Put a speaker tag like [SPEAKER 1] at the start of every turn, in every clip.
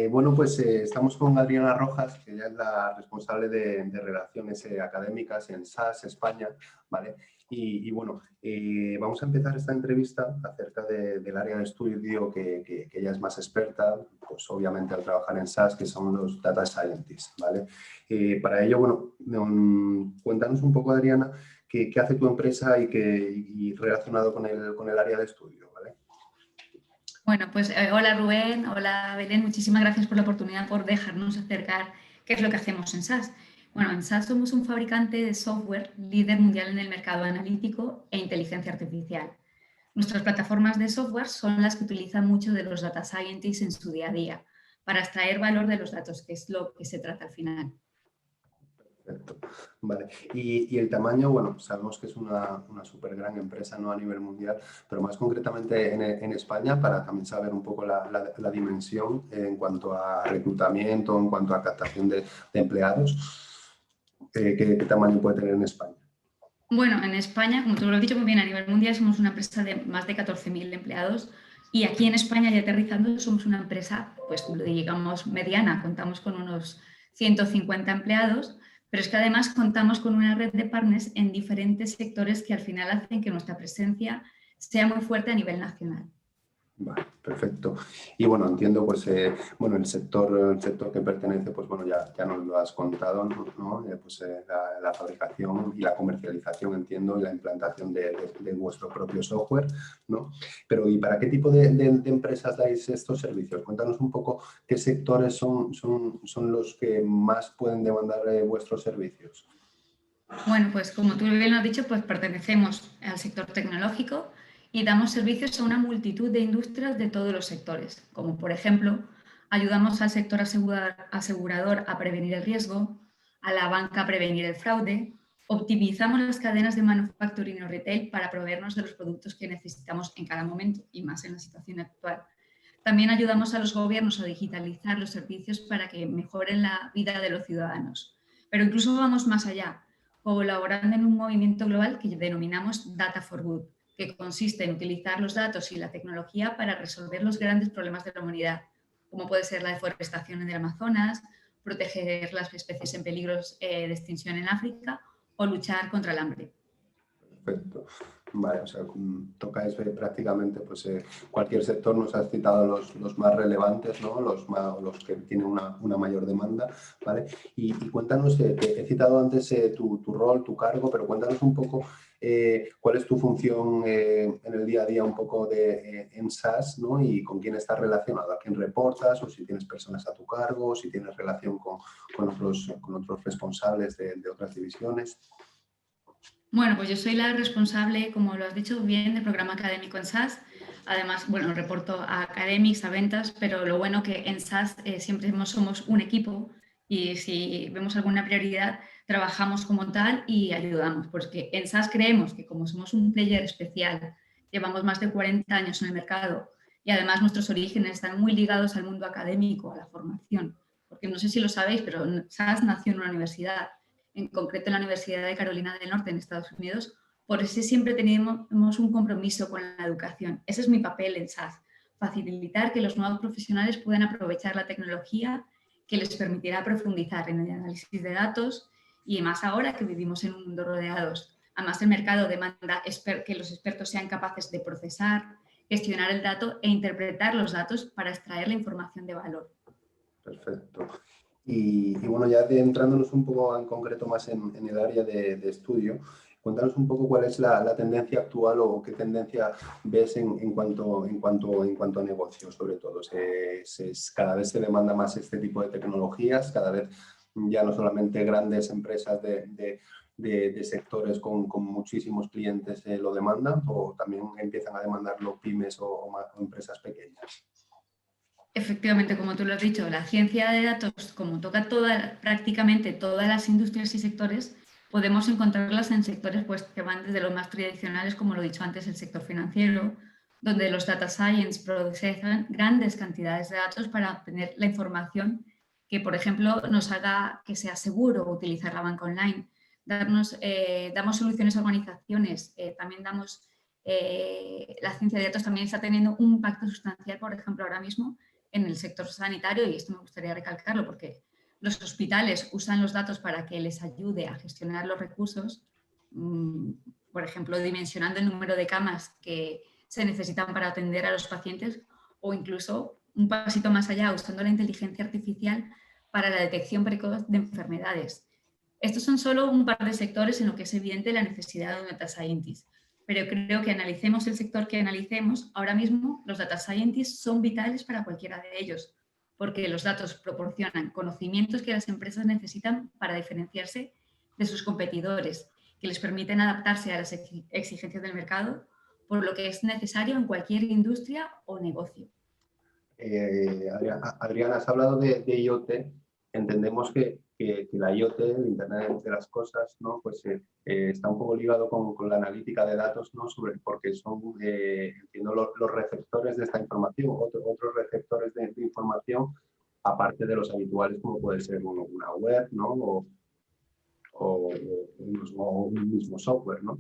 [SPEAKER 1] Bueno, pues estamos con Adriana Rojas, que ella es la responsable de Relaciones Académicas en SAS España, ¿vale? Y bueno, vamos a empezar esta entrevista acerca del área de estudio que ella es más experta, pues obviamente al trabajar en SAS, que son los Data Scientists, ¿vale? Para ello, bueno, cuéntanos un poco, Adriana, qué hace tu empresa y relacionado con el área de estudio, ¿vale?
[SPEAKER 2] Bueno, pues hola Rubén, hola Belén, muchísimas gracias por la oportunidad, por dejarnos acercar qué es lo que hacemos en SAS. Bueno, en SAS somos un fabricante de software líder mundial en el mercado analítico e inteligencia artificial. Nuestras plataformas de software son las que utilizan mucho de los data scientists en su día a día para extraer valor de los datos, que es lo que se trata al final.
[SPEAKER 1] Perfecto. Vale. Y el tamaño, bueno, sabemos que es una súper gran empresa, ¿no? A nivel mundial, pero más concretamente en España, para también saber un poco la dimensión en cuanto a reclutamiento, en cuanto a captación de empleados, ¿qué tamaño puede tener en España?
[SPEAKER 2] Bueno, en España, como tú lo has dicho muy bien, a nivel mundial somos una empresa de más de 14.000 empleados y aquí en España, ya aterrizando, somos una empresa, pues digamos, mediana. Contamos con unos 150 empleados, pero es que además contamos con una red de partners en diferentes sectores que al final hacen que nuestra presencia sea muy fuerte a nivel nacional.
[SPEAKER 1] Vale, perfecto. Y bueno, entiendo, pues, bueno, el sector que pertenece, pues bueno, ya nos lo has contado, ¿no? Pues la fabricación y la comercialización, entiendo, y la implantación de vuestro propio software, ¿no? Pero, ¿y para qué tipo de empresas dais estos servicios? Cuéntanos un poco qué sectores son los que más pueden demandar vuestros servicios.
[SPEAKER 2] Bueno, pues como tú bien lo has dicho, pues pertenecemos al sector tecnológico y damos servicios a una multitud de industrias de todos los sectores, como por ejemplo, ayudamos al sector asegurador a prevenir el riesgo, a la banca a prevenir el fraude, optimizamos las cadenas de manufacturing o retail para proveernos de los productos que necesitamos en cada momento y más en la situación actual. También ayudamos a los gobiernos a digitalizar los servicios para que mejoren la vida de los ciudadanos. Pero incluso vamos más allá, colaborando en un movimiento global que denominamos Data for Good, que consiste en utilizar los datos y la tecnología para resolver los grandes problemas de la humanidad, como puede ser la deforestación en el Amazonas, proteger las especies en peligro de extinción en África o luchar contra el hambre.
[SPEAKER 1] Perfecto. Vale, o sea, tocáis prácticamente pues, cualquier sector. Nos has citado los más relevantes, ¿no? Los que tienen una mayor demanda, ¿vale? Y cuéntanos, he citado antes tu rol, tu cargo, pero cuéntanos un poco cuál es tu función en el día a día un poco en SAS, ¿no? Y con quién estás relacionado, a quién reportas, o si tienes personas a tu cargo, si tienes relación con otros responsables de otras divisiones.
[SPEAKER 2] Bueno, pues yo soy la responsable, como lo has dicho bien, del programa académico en SAS. Además, bueno, reporto a academics, a ventas, pero lo bueno que en SAS siempre somos un equipo y si vemos alguna prioridad, trabajamos como tal y ayudamos. Porque en SAS creemos que como somos un player especial, llevamos más de 40 años en el mercado y además nuestros orígenes están muy ligados al mundo académico, a la formación. Porque no sé si lo sabéis, pero SAS nació en una universidad, en concreto en la Universidad de Carolina del Norte en Estados Unidos. Por eso siempre tenemos un compromiso con la educación. Ese es mi papel en SAS, facilitar que los nuevos profesionales puedan aprovechar la tecnología que les permitirá profundizar en el análisis de datos y más ahora que vivimos en un mundo rodeados. Además, el mercado demanda que los expertos sean capaces de procesar, gestionar el dato e interpretar los datos para extraer la información de valor.
[SPEAKER 1] Perfecto. Y bueno, ya entrándonos un poco en concreto más en el área de estudio, cuéntanos un poco cuál es la tendencia actual o qué tendencia ves en cuanto a negocios, sobre todo. Cada vez se demanda más este tipo de tecnologías, cada vez ya no solamente grandes empresas de sectores con muchísimos clientes lo demandan, o también empiezan a demandarlo pymes o empresas pequeñas.
[SPEAKER 2] Efectivamente, como tú lo has dicho, la ciencia de datos, como toca prácticamente todas las industrias y sectores, podemos encontrarlas en sectores pues, que van desde los más tradicionales, como lo he dicho antes, el sector financiero, donde los data science procesan grandes cantidades de datos para obtener la información que, por ejemplo, nos haga que sea seguro utilizar la banca online. Damos soluciones a organizaciones, también damos, la ciencia de datos también está teniendo un impacto sustancial, por ejemplo, ahora mismo en el sector sanitario, y esto me gustaría recalcarlo porque los hospitales usan los datos para que les ayude a gestionar los recursos, por ejemplo, dimensionando el número de camas que se necesitan para atender a los pacientes, o incluso un pasito más allá, usando la inteligencia artificial para la detección precoz de enfermedades. Estos son solo un par de sectores en los que es evidente la necesidad de un data scientist, pero creo que analicemos el sector que analicemos, ahora mismo los data scientists son vitales para cualquiera de ellos, porque los datos proporcionan conocimientos que las empresas necesitan para diferenciarse de sus competidores, que les permiten adaptarse a las exigencias del mercado, por lo que es necesario en cualquier industria o negocio.
[SPEAKER 1] Adriana, has hablado de IoT. Entendemos que la IoT, el Internet de las Cosas, ¿no? Pues está un poco ligado con la analítica de datos, ¿no? Porque son, entiendo, los receptores de esta información, otros receptores de información, aparte de los habituales, como puede ser una web, ¿no? O un mismo software, ¿no?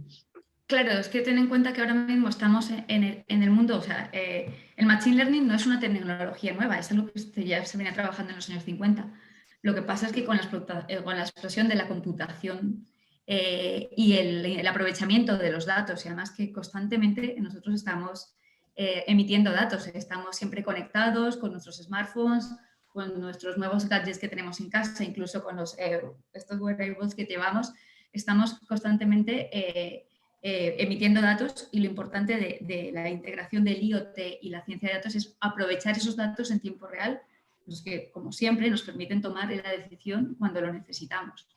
[SPEAKER 2] Claro, es que ten en cuenta que ahora mismo estamos en el mundo, o sea, el Machine Learning no es una tecnología nueva, es algo que ya se venía trabajando en los años 50. Lo que pasa es que con la explosión de la computación y el aprovechamiento de los datos, y además que constantemente nosotros estamos emitiendo datos, estamos siempre conectados con nuestros smartphones, con nuestros nuevos gadgets que tenemos en casa, incluso con estos wearables que llevamos, estamos constantemente emitiendo datos, y lo importante de la integración del IoT y la ciencia de datos es aprovechar esos datos en tiempo real, los que, como siempre, nos permiten tomar la decisión cuando lo necesitamos.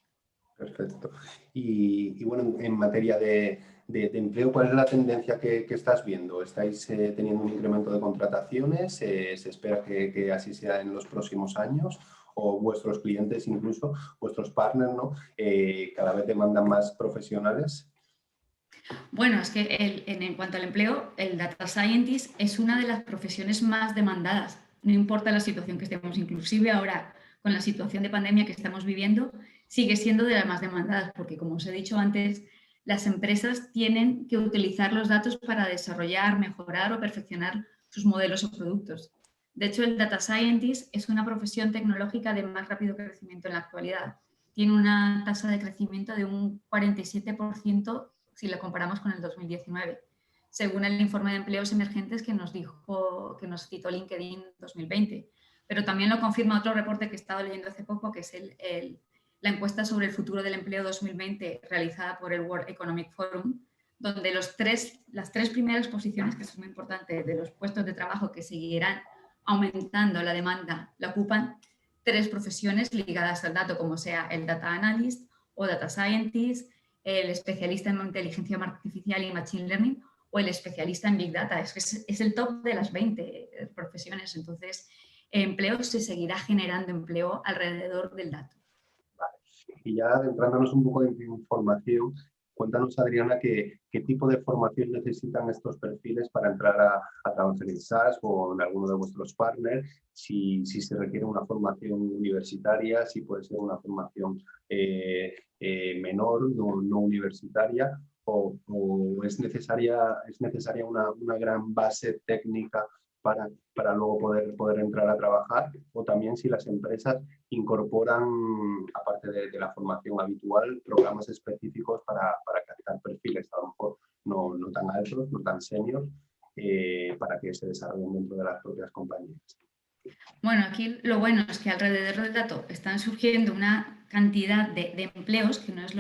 [SPEAKER 1] Perfecto. Y bueno, en materia de empleo, ¿cuál es la tendencia que estás viendo? ¿Estáis teniendo un incremento de contrataciones? ¿Se espera que así sea en los próximos años? ¿O vuestros clientes, incluso vuestros partners, ¿no? Cada vez demandan más profesionales?
[SPEAKER 2] Bueno, es que en cuanto al empleo, el data scientist es una de las profesiones más demandadas, no importa la situación que estemos, inclusive ahora con la situación de pandemia que estamos viviendo, sigue siendo de las más demandadas, porque como os he dicho antes, las empresas tienen que utilizar los datos para desarrollar, mejorar o perfeccionar sus modelos o productos. De hecho, el data scientist es una profesión tecnológica de más rápido crecimiento en la actualidad. Tiene una tasa de crecimiento de un 47% si lo comparamos con el 2019, según el informe de empleos emergentes que nos citó LinkedIn 2020. Pero también lo confirma otro reporte que he estado leyendo hace poco, que es la encuesta sobre el futuro del empleo 2020 realizada por el World Economic Forum, donde las tres primeras posiciones, que es muy importante, de los puestos de trabajo que seguirán aumentando la demanda, la ocupan tres profesiones ligadas al dato, como sea el data analyst o data scientist, el especialista en inteligencia artificial y machine learning, o el especialista en big data. Es el top de las 20 profesiones. Entonces, empleo se seguirá generando empleo alrededor del dato.
[SPEAKER 1] Vale. Y ya adentrándonos un poco en información, cuéntanos, Adriana, qué tipo de formación necesitan estos perfiles para entrar a trabajar en SAS o en alguno de vuestros partners, si se requiere una formación universitaria, si puede ser una formación menor, no universitaria, o es necesaria una gran base técnica para luego poder entrar a trabajar, o también si las empresas incorporan, aparte de la formación habitual, programas específicos para captar perfiles, a lo mejor no tan altos, no tan seniors, para que se desarrollen dentro de las propias compañías.
[SPEAKER 2] Bueno, aquí lo bueno es que alrededor del dato están surgiendo una cantidad de empleos que no es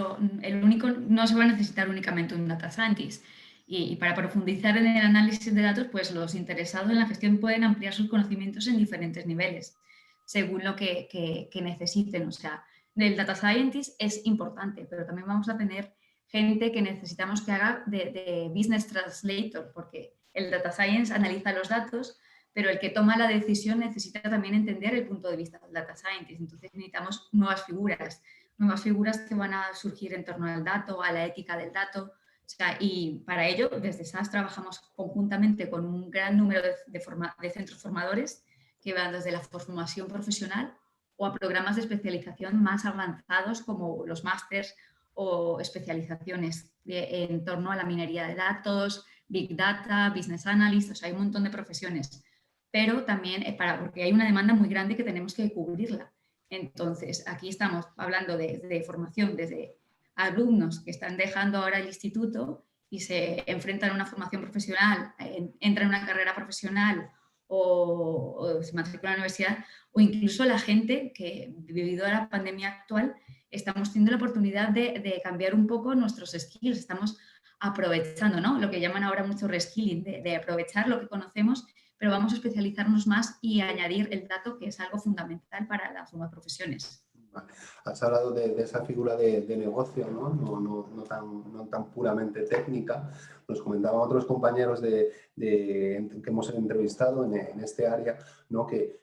[SPEAKER 2] el único, no se va a necesitar únicamente un data scientist. Y para profundizar en el análisis de datos, pues los interesados en la gestión pueden ampliar sus conocimientos en diferentes niveles, según lo que necesiten. O sea, el data scientist es importante, pero también vamos a tener gente que necesitamos que haga de business translator, porque el data science analiza los datos, pero el que toma la decisión necesita también entender el punto de vista del data scientist. Entonces necesitamos nuevas figuras que van a surgir en torno al dato, a la ética del dato. O sea, y para ello, desde SAS trabajamos conjuntamente con un gran número de centros formadores que van desde la formación profesional o a programas de especialización más avanzados como los másters o especializaciones en torno a la minería de datos, Big Data, Business Analyst. O sea, hay un montón de profesiones. pero también porque hay una demanda muy grande que tenemos que cubrirla. Entonces, aquí estamos hablando de formación desde alumnos que están dejando ahora el instituto y se enfrentan a una formación profesional, entran en una carrera profesional o se matriculan en la universidad, o incluso la gente que, debido a la pandemia actual, estamos teniendo la oportunidad de cambiar un poco nuestros skills, estamos aprovechando, ¿no? Lo que llaman ahora mucho reskilling, de aprovechar lo que conocemos, pero vamos a especializarnos más y añadir el dato, que es algo fundamental para las nuevas profesiones.
[SPEAKER 1] Vale. Has hablado de esa figura de negocio, ¿no? No tan puramente técnica. Nos comentaban otros compañeros que hemos entrevistado en este área, ¿no? que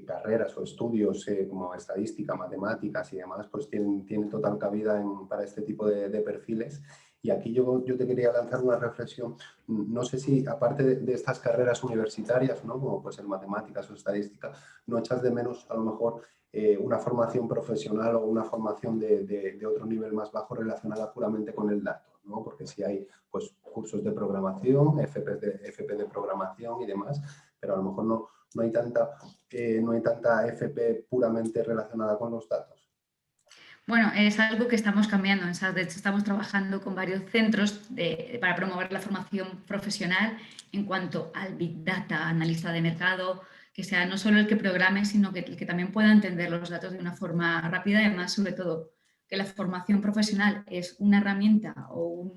[SPEAKER 1] carreras o estudios como estadística, matemáticas y demás, pues tienen total cabida para este tipo de perfiles. Y aquí yo te quería lanzar una reflexión. No sé si, aparte de estas carreras universitarias, ¿no? Como pues en matemáticas o estadística, no echas de menos a lo mejor una formación profesional o una formación de otro nivel más bajo relacionada puramente con el dato, ¿no? Porque si hay pues, cursos de programación, FP de programación y demás, pero a lo mejor no hay tanta FP puramente relacionada con los datos.
[SPEAKER 2] Bueno, es algo que estamos cambiando. De hecho, estamos trabajando con varios centros para promover la formación profesional en cuanto al Big Data, analista de mercado, que sea no solo el que programe, sino que el que también pueda entender los datos de una forma rápida. Además, sobre todo, que la formación profesional es una herramienta o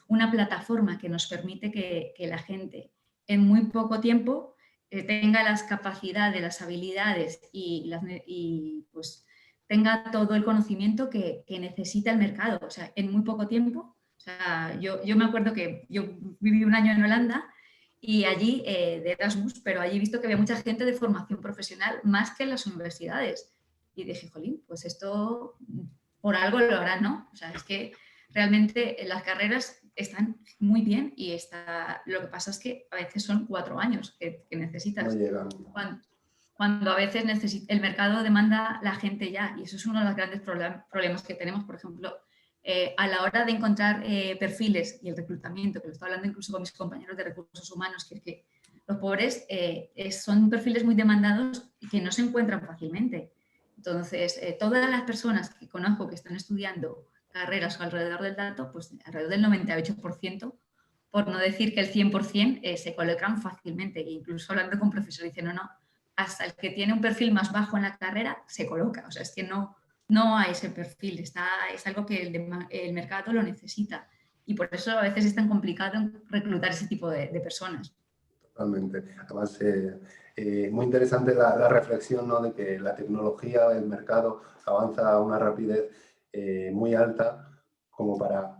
[SPEAKER 2] una plataforma que nos permite que la gente en muy poco tiempo tenga las capacidades, las habilidades y pues tenga todo el conocimiento que necesita el mercado, o sea, en muy poco tiempo. O sea, yo me acuerdo que yo viví un año en Holanda y allí, de Erasmus, pero allí he visto que había mucha gente de formación profesional más que en las universidades. Y dije, jolín, pues esto por algo lo harán, ¿no? O sea, es que realmente las carreras están muy bien y lo que pasa es que a veces son 4 años que necesitas.
[SPEAKER 1] No llegan.
[SPEAKER 2] Cuando a veces el mercado demanda la gente ya, y eso es uno de los grandes problemas que tenemos, por ejemplo, a la hora de encontrar perfiles y el reclutamiento, que lo estoy hablando incluso con mis compañeros de recursos humanos, que es que los pobres son perfiles muy demandados y que no se encuentran fácilmente. Entonces, todas las personas que conozco que están estudiando carreras alrededor del dato, pues alrededor del 98%, por no decir que el 100%, se colocan fácilmente. E incluso hablando con profesores, dicen, no, hasta el que tiene un perfil más bajo en la carrera se coloca. O sea, es que no hay ese perfil, es algo que el mercado lo necesita. Y por eso a veces es tan complicado reclutar ese tipo de personas.
[SPEAKER 1] Totalmente. Además, muy interesante la reflexión, ¿no? De que la tecnología, el mercado avanza a una rapidez muy alta como para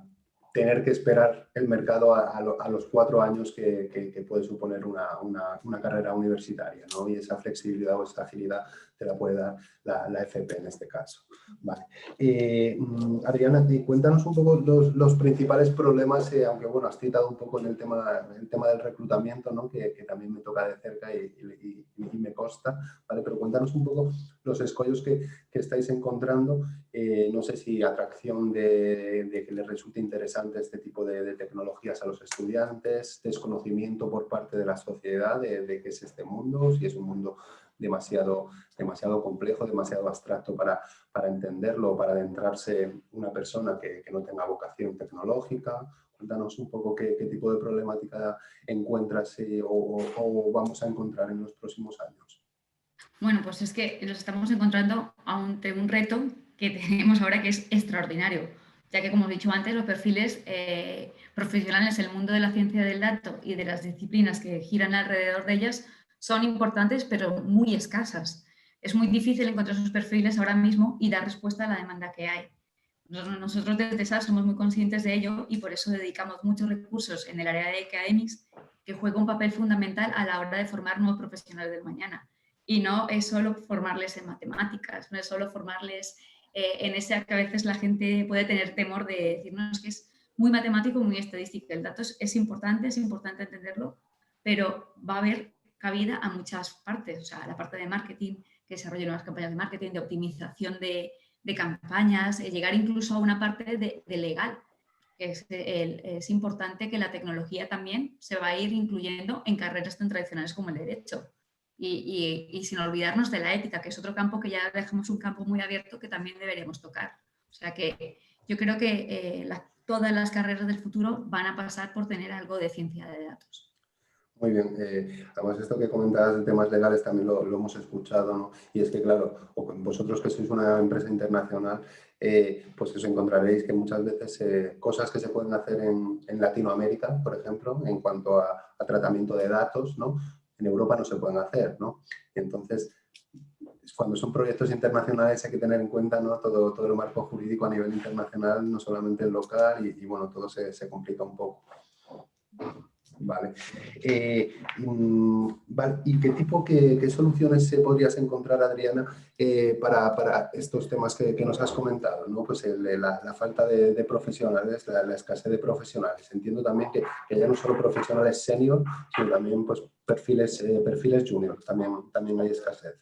[SPEAKER 1] tener que esperar el mercado a los 4 años que puede suponer una carrera universitaria, ¿no? Y esa flexibilidad o esa agilidad te la puede dar la FP en este caso. Vale. Adriana, cuéntanos un poco los principales problemas, aunque bueno, has citado un poco en el tema del reclutamiento, ¿no? que también me toca de cerca y me consta, ¿vale? Pero cuéntanos un poco los escollos que estáis encontrando. No sé si atracción de que les resulte interesante este tipo de tecnologías a los estudiantes, desconocimiento por parte de la sociedad de qué es este mundo, si es un mundo demasiado complejo, demasiado abstracto para entenderlo, para adentrarse una persona que no tenga vocación tecnológica. Cuéntanos un poco qué tipo de problemática encuentras o vamos a encontrar en los próximos años.
[SPEAKER 2] Bueno, pues es que nos estamos encontrando ante un reto que tenemos ahora que es extraordinario, ya que, como he dicho antes, los perfiles profesionales en el mundo de la ciencia del dato y de las disciplinas que giran alrededor de ellas son importantes, pero muy escasas. Es muy difícil encontrar esos perfiles ahora mismo y dar respuesta a la demanda que hay. Nosotros desde SAS somos muy conscientes de ello y por eso dedicamos muchos recursos en el área de Academics, que juega un papel fundamental a la hora de formar nuevos profesionales del mañana. Y no es solo formarles en matemáticas, no es solo formarles en ese que a veces la gente puede tener temor de decirnos que es muy matemático, muy estadístico. El dato es importante entenderlo, pero va a haber cabida a muchas partes, o sea, a la parte de marketing, que desarrolle nuevas campañas de marketing, de optimización de campañas, llegar incluso a una parte de legal. Es importante que la tecnología también se va a ir incluyendo en carreras tan tradicionales como el derecho. y sin olvidarnos de la ética, que es otro campo que ya dejamos un campo muy abierto que también deberíamos tocar. O sea que yo creo que todas las carreras del futuro van a pasar por tener algo de ciencia de datos.
[SPEAKER 1] Muy bien, además esto que comentabas de temas legales también lo hemos escuchado, ¿no? Y es que, claro, vosotros que sois una empresa internacional, pues os encontraréis que muchas veces cosas que se pueden hacer en Latinoamérica, por ejemplo, en cuanto a tratamiento de datos, ¿no? En Europa no se pueden hacer, ¿no? Y entonces, cuando son proyectos internacionales hay que tener en cuenta, ¿no? todo el marco jurídico a nivel internacional, no solamente el local, y bueno, todo se complica un poco. Vale. Vale. ¿Y qué soluciones podrías encontrar, Adriana, para estos temas que nos has comentado, ¿no? Pues la falta de profesionales, la escasez de profesionales. Entiendo también que ya no solo profesionales senior, sino también pues, perfiles junior, también hay escasez.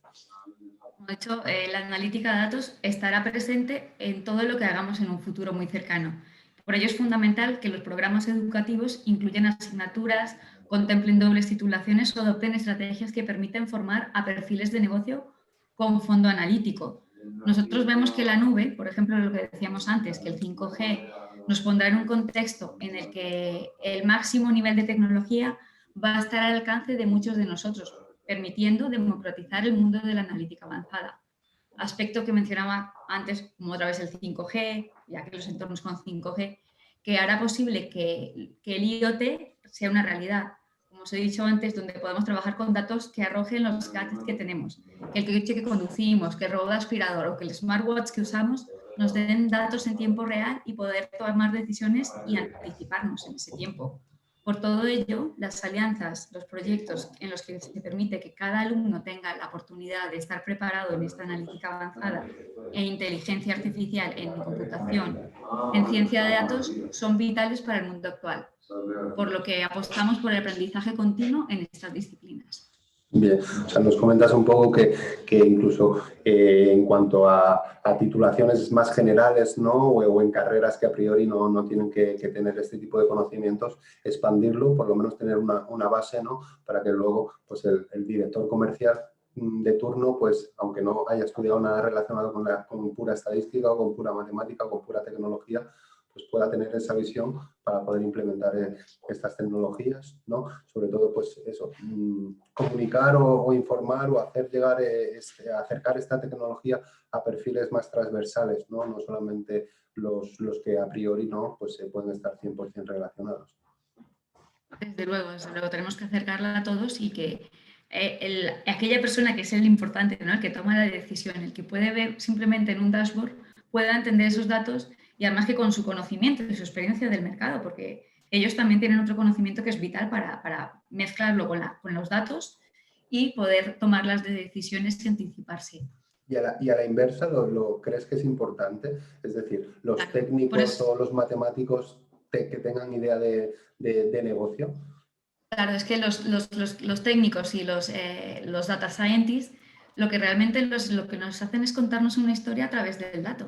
[SPEAKER 2] De hecho, la analítica de datos estará presente en todo lo que hagamos en un futuro muy cercano. Por ello es fundamental que los programas educativos incluyan asignaturas, contemplen dobles titulaciones o adopten estrategias que permiten formar a perfiles de negocio con fondo analítico. Nosotros vemos que la nube, por ejemplo, lo que decíamos antes, que el 5G nos pondrá en un contexto en el que el máximo nivel de tecnología va a estar al alcance de muchos de nosotros, permitiendo democratizar el mundo de la analítica avanzada. Aspecto que mencionaba antes, como otra vez el 5G, ya que los entornos con 5G, que hará posible que el IoT sea una realidad. Como os he dicho antes, donde podamos trabajar con datos que arrojen los gadgets que tenemos, que el coche que conducimos, que el robot aspirador o que el smartwatch que usamos nos den datos en tiempo real y poder tomar decisiones y anticiparnos en ese tiempo. Por todo ello, las alianzas, los proyectos en los que se permite que cada alumno tenga la oportunidad de estar preparado en esta analítica avanzada e inteligencia artificial en computación, en ciencia de datos, son vitales para el mundo actual, por lo que apostamos por el aprendizaje continuo en estas disciplinas.
[SPEAKER 1] Bien, o sea, nos comentas un poco que incluso en cuanto a titulaciones más generales, ¿no? O en carreras que a priori no tienen que tener este tipo de conocimientos, expandirlo, por lo menos tener una base, ¿no? Para que luego pues el director comercial de turno, pues aunque no haya estudiado nada relacionado con pura estadística o con pura matemática o con pura tecnología, pues pueda tener esa visión para poder implementar estas tecnologías, ¿no? Sobre todo, pues eso, comunicar o informar o hacer llegar, acercar esta tecnología a perfiles más transversales, ¿no? No solamente los que a priori, ¿no? Pues pueden estar 100% relacionados.
[SPEAKER 2] Desde luego, tenemos que acercarla a todos y que aquella persona que es el importante, ¿no? El que toma la decisión, el que puede ver simplemente en un dashboard, pueda entender esos datos y además que con su conocimiento y su experiencia del mercado, porque ellos también tienen otro conocimiento que es vital para mezclarlo con los datos y poder tomar las decisiones y anticiparse.
[SPEAKER 1] Y a la inversa, ¿lo crees que es importante? Es decir, los
[SPEAKER 2] claro,
[SPEAKER 1] técnicos o los matemáticos que tengan idea de negocio.
[SPEAKER 2] Claro, es que los técnicos y los data scientists lo que realmente lo que nos hacen es contarnos una historia a través del dato,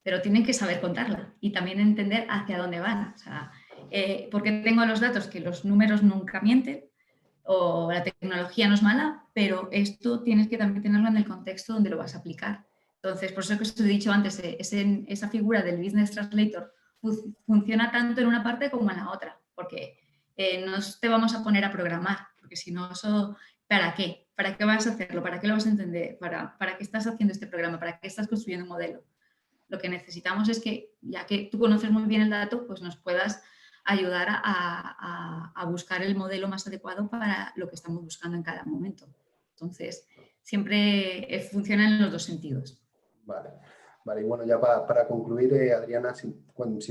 [SPEAKER 2] pero tienen que saber contarla y también entender hacia dónde van. O sea, porque tengo los datos que los números nunca mienten o la tecnología no es mala, pero esto tienes que también tenerlo en el contexto donde lo vas a aplicar. Entonces, por eso que os he dicho antes, esa figura del business translator funciona tanto en una parte como en la otra, porque no te vamos a poner a programar, porque si no, eso, ¿para qué? ¿Para qué vas a hacerlo? ¿Para qué lo vas a entender? ¿Para qué estás haciendo este programa? ¿Para qué estás construyendo un modelo? Lo que necesitamos es que, ya que tú conoces muy bien el dato, pues nos puedas ayudar a buscar el modelo más adecuado para lo que estamos buscando en cada momento. Entonces, siempre funciona en los dos sentidos.
[SPEAKER 1] Vale. Vale, y bueno, ya para concluir, Adriana, si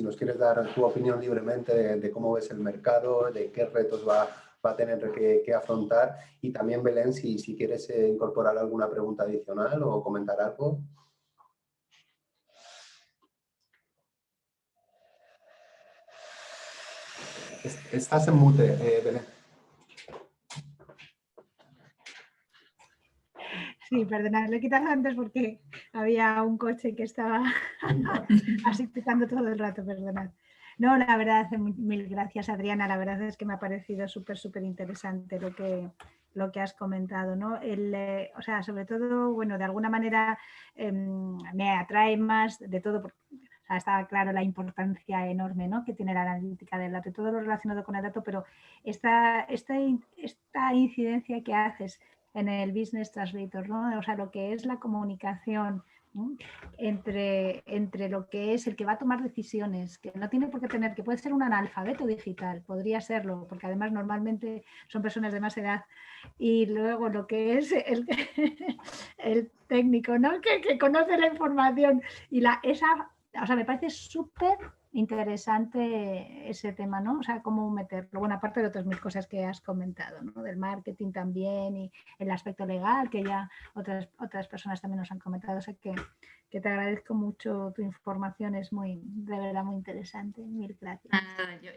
[SPEAKER 1] nos quieres dar tu opinión libremente de cómo ves el mercado, de qué retos va a tener que afrontar, y también, Belén, si quieres incorporar alguna pregunta adicional o comentar algo. Estás en mute, Belén.
[SPEAKER 3] Sí, perdonad, lo he quitado antes porque había un coche que estaba así picando todo el rato, perdonad. No, la verdad, mil gracias, Adriana. La verdad es que me ha parecido súper interesante lo que has comentado, ¿no? O sea, sobre todo, bueno, de alguna manera me atrae más de todo, porque o sea, está claro la importancia enorme, ¿no?, que tiene la analítica del dato y todo lo relacionado con el dato, pero esta incidencia que haces en el Business Translator, ¿no? O sea, lo que es la comunicación, ¿no?, entre lo que es el que va a tomar decisiones, que no tiene por qué tener, que puede ser un analfabeto digital, podría serlo, porque además normalmente son personas de más edad, y luego lo que es el técnico, ¿no?, que conoce la información y o sea, me parece súper interesante ese tema, ¿no? O sea, cómo meterlo. Bueno, aparte de otras mil cosas que has comentado, ¿no?, del marketing también y el aspecto legal, que ya otras personas también nos han comentado. O sea, que te agradezco mucho tu información, es de verdad muy interesante. Mil gracias.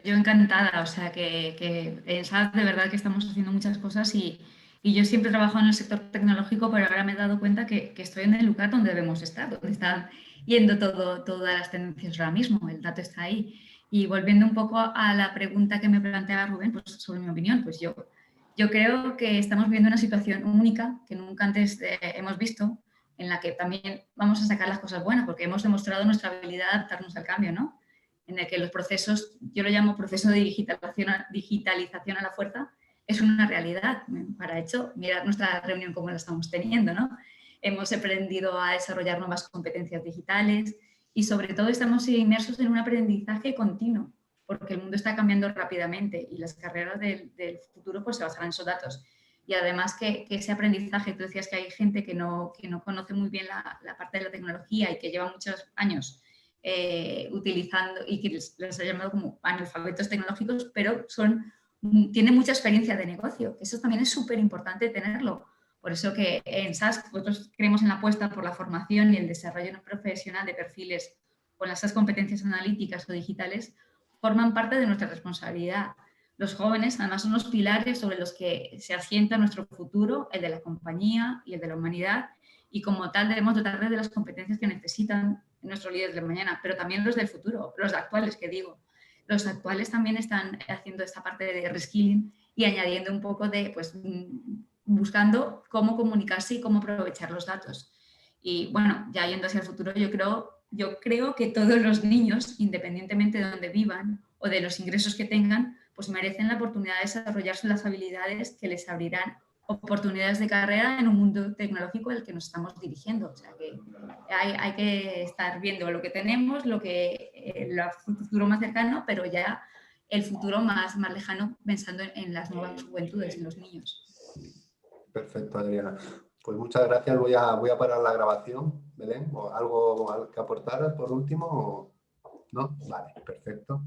[SPEAKER 2] Yo encantada, o sea, que en SAS de verdad que estamos haciendo muchas cosas y yo siempre he trabajado en el sector tecnológico, pero ahora me he dado cuenta que estoy en el lugar donde debemos estar, donde están yendo todas las tendencias ahora mismo, el dato está ahí. Y volviendo un poco a la pregunta que me planteaba Rubén, pues sobre mi opinión, pues yo creo que estamos viviendo una situación única que nunca antes hemos visto, en la que también vamos a sacar las cosas buenas, porque hemos demostrado nuestra habilidad de adaptarnos al cambio, ¿no? En el que los procesos, yo lo llamo proceso de digitalización a la fuerza, es una realidad. Para hecho, mirar nuestra reunión como la estamos teniendo, ¿no? Hemos aprendido a desarrollar nuevas competencias digitales y sobre todo estamos inmersos en un aprendizaje continuo, porque el mundo está cambiando rápidamente y las carreras del futuro pues se basarán en esos datos. Y además que ese aprendizaje, tú decías que hay gente que no conoce muy bien la parte de la tecnología y que lleva muchos años utilizando y que les ha llamado como analfabetos tecnológicos, pero tienen mucha experiencia de negocio. Eso también es súper importante tenerlo. Por eso que en SAS nosotros creemos en la apuesta por la formación y el desarrollo profesional de perfiles con esas competencias analíticas o digitales forman parte de nuestra responsabilidad. Los jóvenes además son los pilares sobre los que se asienta nuestro futuro, el de la compañía y el de la humanidad, y como tal debemos dotarles de las competencias que necesitan nuestros líderes de mañana, pero también los del futuro, los actuales que digo. Los actuales también están haciendo esta parte de reskilling y añadiendo un poco de, pues, buscando cómo comunicarse y cómo aprovechar los datos. Y bueno, ya yendo hacia el futuro, yo creo que todos los niños, independientemente de dónde vivan o de los ingresos que tengan, pues merecen la oportunidad de desarrollar las habilidades que les abrirán oportunidades de carrera en un mundo tecnológico al que nos estamos dirigiendo. O sea que hay que estar viendo lo que tenemos, el futuro más cercano, pero ya el futuro más lejano pensando en las nuevas juventudes, en los niños.
[SPEAKER 1] Perfecto, Adriana. Pues muchas gracias. Voy a parar la grabación, Belén. ¿O algo que aportar por último? ¿No? Vale, perfecto.